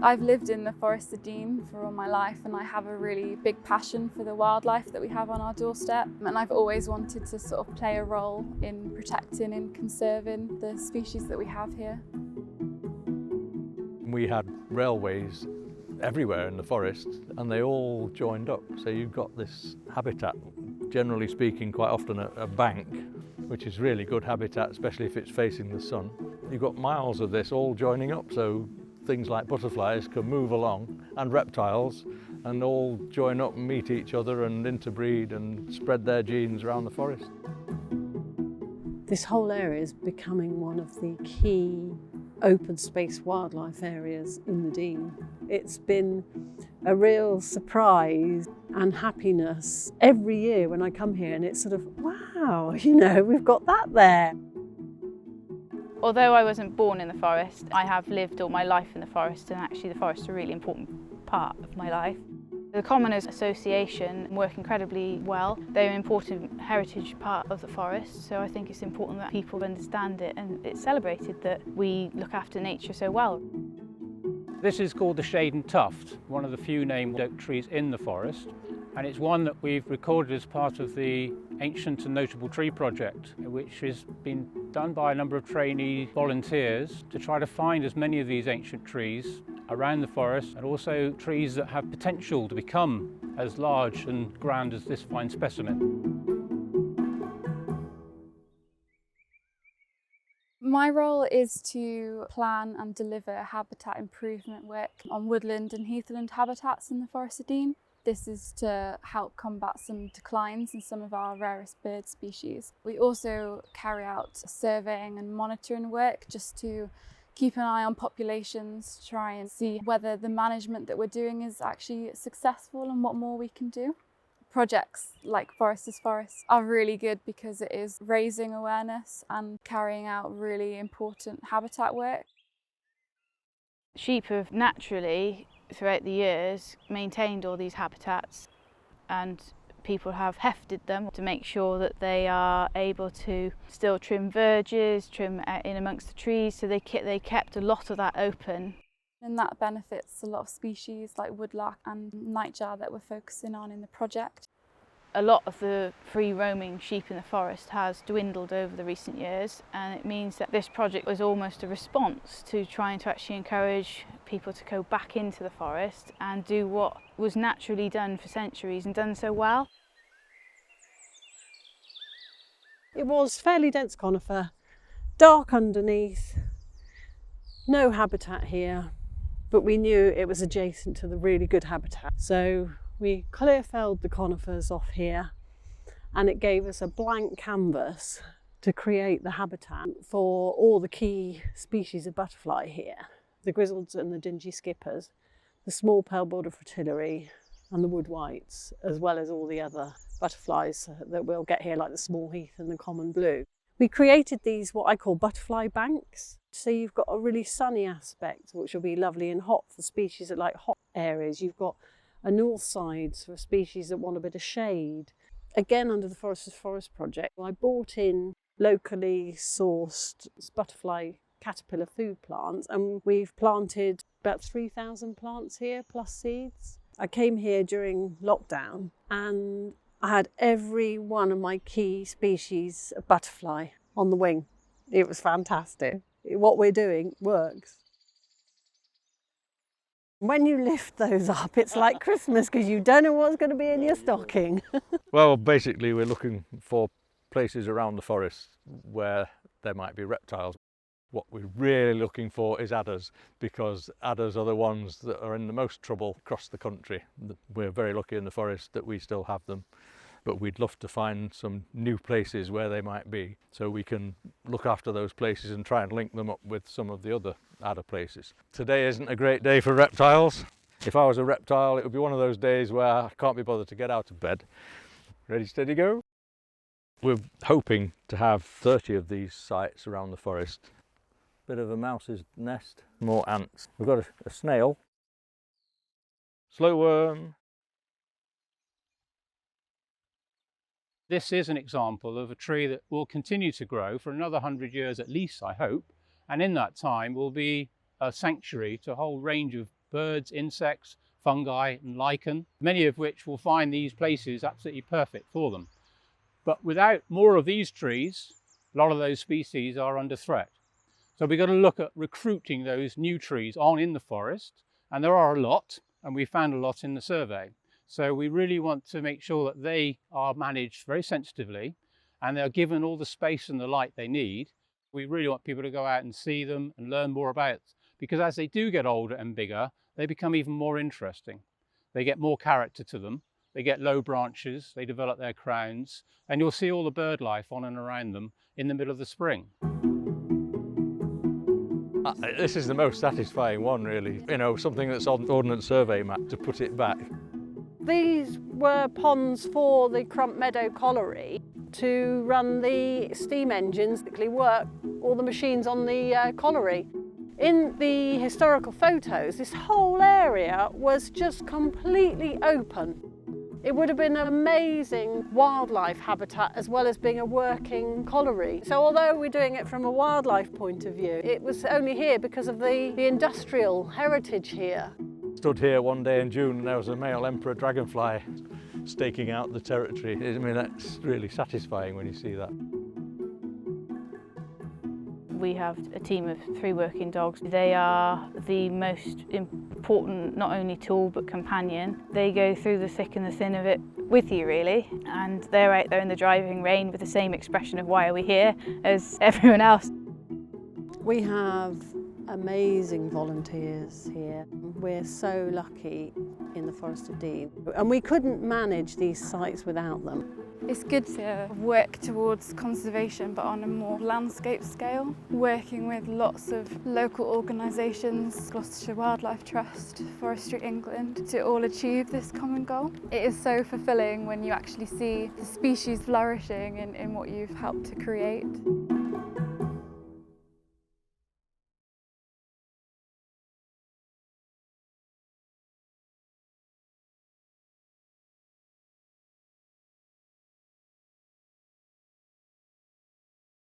I've lived in the Forest of Dean for all my life, and I have a really big passion for the wildlife that we have on our doorstep, and I've always wanted to sort of play a role in protecting and conserving the species that we have here. We had railways everywhere in the forest and they all joined up, so you've got this habitat, generally speaking quite often a bank, which is really good habitat, especially if it's facing the sun. You've got miles of this all joining up, so things like butterflies can move along, and reptiles, and all join up and meet each other and interbreed and spread their genes around the forest. This whole area is becoming one of the key open space wildlife areas in the Dean. It's been a real surprise and happiness every year when I come here, and it's sort of, wow, you know, we've got that there. Although I wasn't born in the forest, I have lived all my life in the forest, and actually the forest is a really important part of my life. The Commoners Association work incredibly well. They're an important heritage part of the forest, so I think it's important that people understand it and it's celebrated that we look after nature so well. This is called the shade and tuft, one of the few named oak trees in the forest, and it's one that we've recorded as part of the Ancient and Notable Tree Project, which has been done by a number of trainee volunteers to try to find as many of these ancient trees around the forest, and also trees that have potential to become as large and grand as this fine specimen. My role is to plan and deliver habitat improvement work on woodland and heathland habitats in the Forest of Dean. This is to help combat some declines in some of our rarest bird species. We also carry out surveying and monitoring work just to keep an eye on populations, try and see whether the management that we're doing is actually successful and what more we can do. Projects like Forest is Forest are really good because it is raising awareness and carrying out really important habitat work. Sheep have naturally, throughout the years, maintained all these habitats, and people have hefted them to make sure that they are able to still trim verges, trim in amongst the trees, so they kept a lot of that open. And that benefits a lot of species like woodlark and nightjar that we're focusing on in the project. A lot of the free roaming sheep in the forest has dwindled over the recent years, and it means that this project was almost a response to trying to actually encourage people to go back into the forest and do what was naturally done for centuries and done so well. It was fairly dense conifer, dark underneath, no habitat here, but we knew it was adjacent to the really good habitat. So we clear-felled the conifers off here, and it gave us a blank canvas to create the habitat for all the key species of butterfly here. The grizzleds and the dingy skippers, the small pale-border fritillary and the wood whites, as well as all the other butterflies that we'll get here, like the small heath and the common blue. We created these, what I call butterfly banks. So you've got a really sunny aspect, which will be lovely and hot for species that like hot areas. You've got a north side for species that want a bit of shade. Again, under the Forest is Forest project, I brought in locally sourced butterfly caterpillar food plants, and we've planted about 3,000 plants here, plus seeds. I came here during lockdown and I had every one of my key species of butterfly on the wing. It was fantastic. What we're doing works. When you lift those up, it's like Christmas because you don't know what's going to be in your stocking. Well, basically we're looking for places around the forest where there might be reptiles. What we're really looking for is adders, because adders are the ones that are in the most trouble across the country. We're very lucky in the forest that we still have them, but we'd love to find some new places where they might be, so we can look after those places and try and link them up with some of the other adder places. Today isn't a great day for reptiles. If I was a reptile, it would be one of those days where I can't be bothered to get out of bed. Ready, steady, go. We're hoping to have 30 of these sites around the forest. Bit of a mouse's nest, more ants. We've got a snail, slow worm. This is an example of a tree that will continue to grow for another 100 years at least, I hope, and in that time will be a sanctuary to a whole range of birds, insects, fungi and lichen, many of which will find these places absolutely perfect for them. But without more of these trees, a lot of those species are under threat. So we've got to look at recruiting those new trees on in the forest, and there are a lot, and we found a lot in the survey. So we really want to make sure that they are managed very sensitively and they're given all the space and the light they need. We really want people to go out and see them and learn more about it, because as they do get older and bigger, they become even more interesting. They get more character to them. They get low branches, they develop their crowns, and you'll see all the bird life on and around them in the middle of the spring. This is the most satisfying one, really. You know, something that's on Ordnance Survey map, to put it back. These were ponds for the Crump Meadow colliery to run the steam engines that work all the machines on the colliery. In the historical photos, this whole area was just completely open. It would have been an amazing wildlife habitat as well as being a working colliery. So although we're doing it from a wildlife point of view, it was only here because of the industrial heritage here. Stood here one day in June and there was a male emperor dragonfly staking out the territory. I mean, that's really satisfying when you see that. We have a team of 3 working dogs. They are the most important, not only tool, but companion. They go through the thick and the thin of it with you, really. And they're out there in the driving rain with the same expression of why are we here as everyone else. We have amazing volunteers here. We're so lucky in the Forest of Dean. And we couldn't manage these sites without them. It's good to work towards conservation, but on a more landscape scale, working with lots of local organisations, Gloucestershire Wildlife Trust, Forestry England, to all achieve this common goal. It is so fulfilling when you actually see the species flourishing in what you've helped to create.